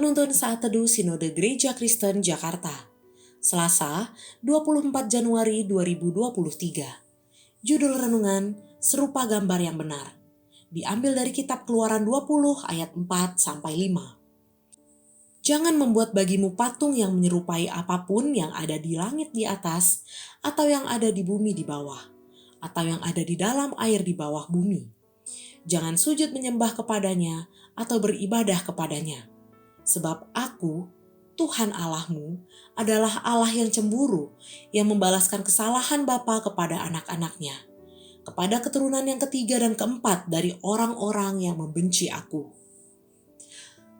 Penuntun Saat Teduh Sinode Gereja Kristen Jakarta, Selasa, 24 Januari 2023. Judul renungan, Serupa Gambar yang Benar. Diambil dari kitab Keluaran 20 ayat 4-5. Jangan membuat bagimu patung yang menyerupai apapun yang ada di langit di atas, atau yang ada di bumi di bawah, atau yang ada di dalam air di bawah bumi. Jangan sujud menyembah kepadanya atau beribadah kepadanya. Sebab Aku, Tuhan Allahmu, adalah Allah yang cemburu, yang membalaskan kesalahan bapa kepada anak-anaknya, kepada keturunan yang ketiga dan keempat dari orang-orang yang membenci Aku.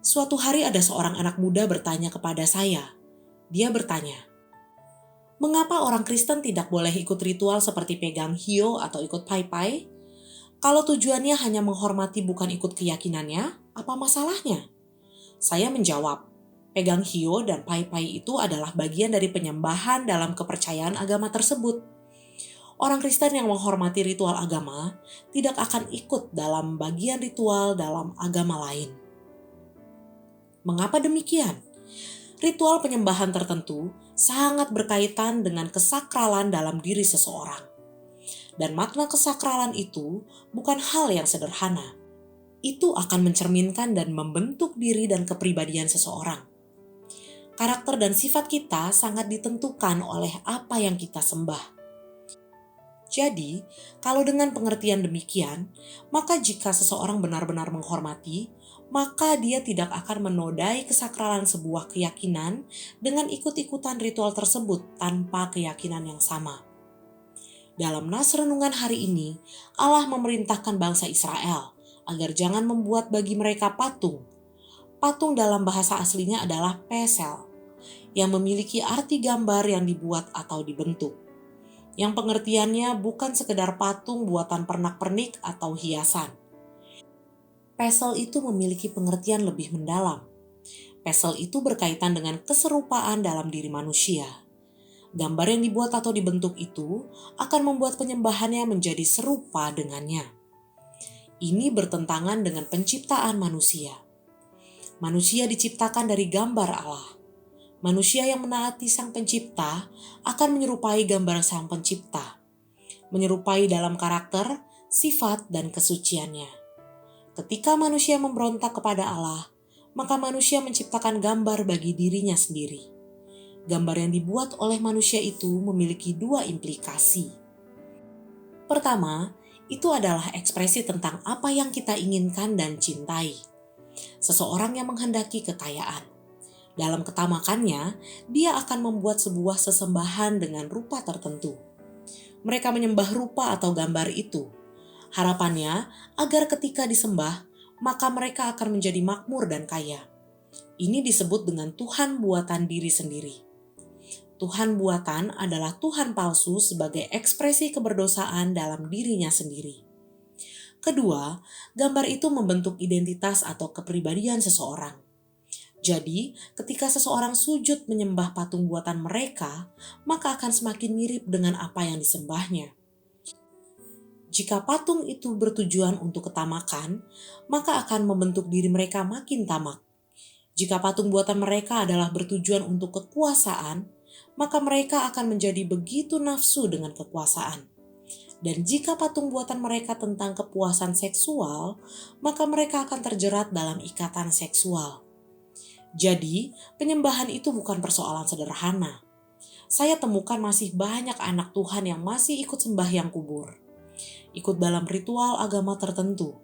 Suatu hari ada seorang anak muda bertanya kepada saya. Dia bertanya, "Mengapa orang Kristen tidak boleh ikut ritual seperti pegang hiyo atau ikut pai-pai? Kalau tujuannya hanya menghormati bukan ikut keyakinannya, apa masalahnya?" Saya menjawab, pegang hiyo dan pai-pai itu adalah bagian dari penyembahan dalam kepercayaan agama tersebut. Orang Kristen yang menghormati ritual agama tidak akan ikut dalam bagian ritual dalam agama lain. Mengapa demikian? Ritual penyembahan tertentu sangat berkaitan dengan kesakralan dalam diri seseorang. Dan makna kesakralan itu bukan hal yang sederhana. Itu akan mencerminkan dan membentuk diri dan kepribadian seseorang. Karakter dan sifat kita sangat ditentukan oleh apa yang kita sembah. Jadi, kalau dengan pengertian demikian, maka jika seseorang benar-benar menghormati, maka dia tidak akan menodai kesakralan sebuah keyakinan dengan ikut-ikutan ritual tersebut tanpa keyakinan yang sama. Dalam nas renungan hari ini, Allah memerintahkan bangsa Israel agar jangan membuat bagi mereka patung. Patung dalam bahasa aslinya adalah pesel, yang memiliki arti gambar yang dibuat atau dibentuk. Yang pengertiannya bukan sekedar patung buatan pernak-pernik atau hiasan. Pesel itu memiliki pengertian lebih mendalam. Pesel itu berkaitan dengan keserupaan dalam diri manusia. Gambar yang dibuat atau dibentuk itu akan membuat penyembahannya menjadi serupa dengannya. Ini bertentangan dengan penciptaan manusia. Manusia diciptakan dari gambar Allah. Manusia yang menaati Sang Pencipta akan menyerupai gambar Sang Pencipta, menyerupai dalam karakter, sifat, dan kesuciannya. Ketika manusia memberontak kepada Allah, maka manusia menciptakan gambar bagi dirinya sendiri. Gambar yang dibuat oleh manusia itu memiliki dua implikasi. Pertama, itu adalah ekspresi tentang apa yang kita inginkan dan cintai. Seseorang yang menghendaki kekayaan. Dalam ketamakannya, dia akan membuat sebuah sesembahan dengan rupa tertentu. Mereka menyembah rupa atau gambar itu. Harapannya agar ketika disembah, maka mereka akan menjadi makmur dan kaya. Ini disebut dengan Tuhan buatan diri sendiri. Tuhan buatan adalah Tuhan palsu sebagai ekspresi keberdosaan dalam dirinya sendiri. Kedua, gambar itu membentuk identitas atau kepribadian seseorang. Jadi, ketika seseorang sujud menyembah patung buatan mereka, maka akan semakin mirip dengan apa yang disembahnya. Jika patung itu bertujuan untuk ketamakan, maka akan membentuk diri mereka makin tamak. Jika patung buatan mereka adalah bertujuan untuk kekuasaan, maka mereka akan menjadi begitu nafsu dengan kekuasaan. Dan jika patung buatan mereka tentang kepuasan seksual, maka mereka akan terjerat dalam ikatan seksual. Jadi, penyembahan itu bukan persoalan sederhana. Saya temukan masih banyak anak Tuhan yang masih ikut sembahyang kubur, ikut dalam ritual agama tertentu.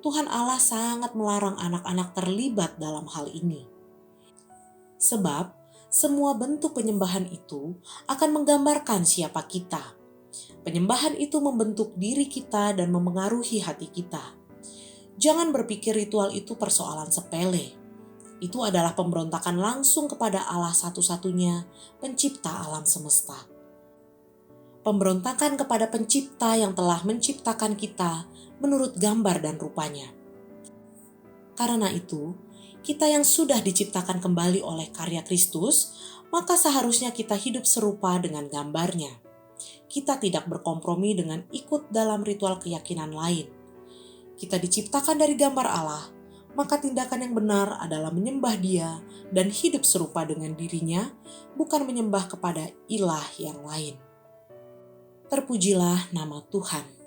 Tuhan Allah sangat melarang anak-anak terlibat dalam hal ini. Sebab, semua bentuk penyembahan itu akan menggambarkan siapa kita. Penyembahan itu membentuk diri kita dan memengaruhi hati kita. Jangan berpikir ritual itu persoalan sepele. Itu adalah pemberontakan langsung kepada Allah satu-satunya, pencipta alam semesta. Pemberontakan kepada pencipta yang telah menciptakan kita menurut gambar dan rupanya. Karena itu, kita yang sudah diciptakan kembali oleh karya Kristus, maka seharusnya kita hidup serupa dengan gambarnya. Kita tidak berkompromi dengan ikut dalam ritual keyakinan lain. Kita diciptakan dari gambar Allah, maka tindakan yang benar adalah menyembah Dia dan hidup serupa dengan dirinya, bukan menyembah kepada ilah yang lain. Terpujilah nama Tuhan.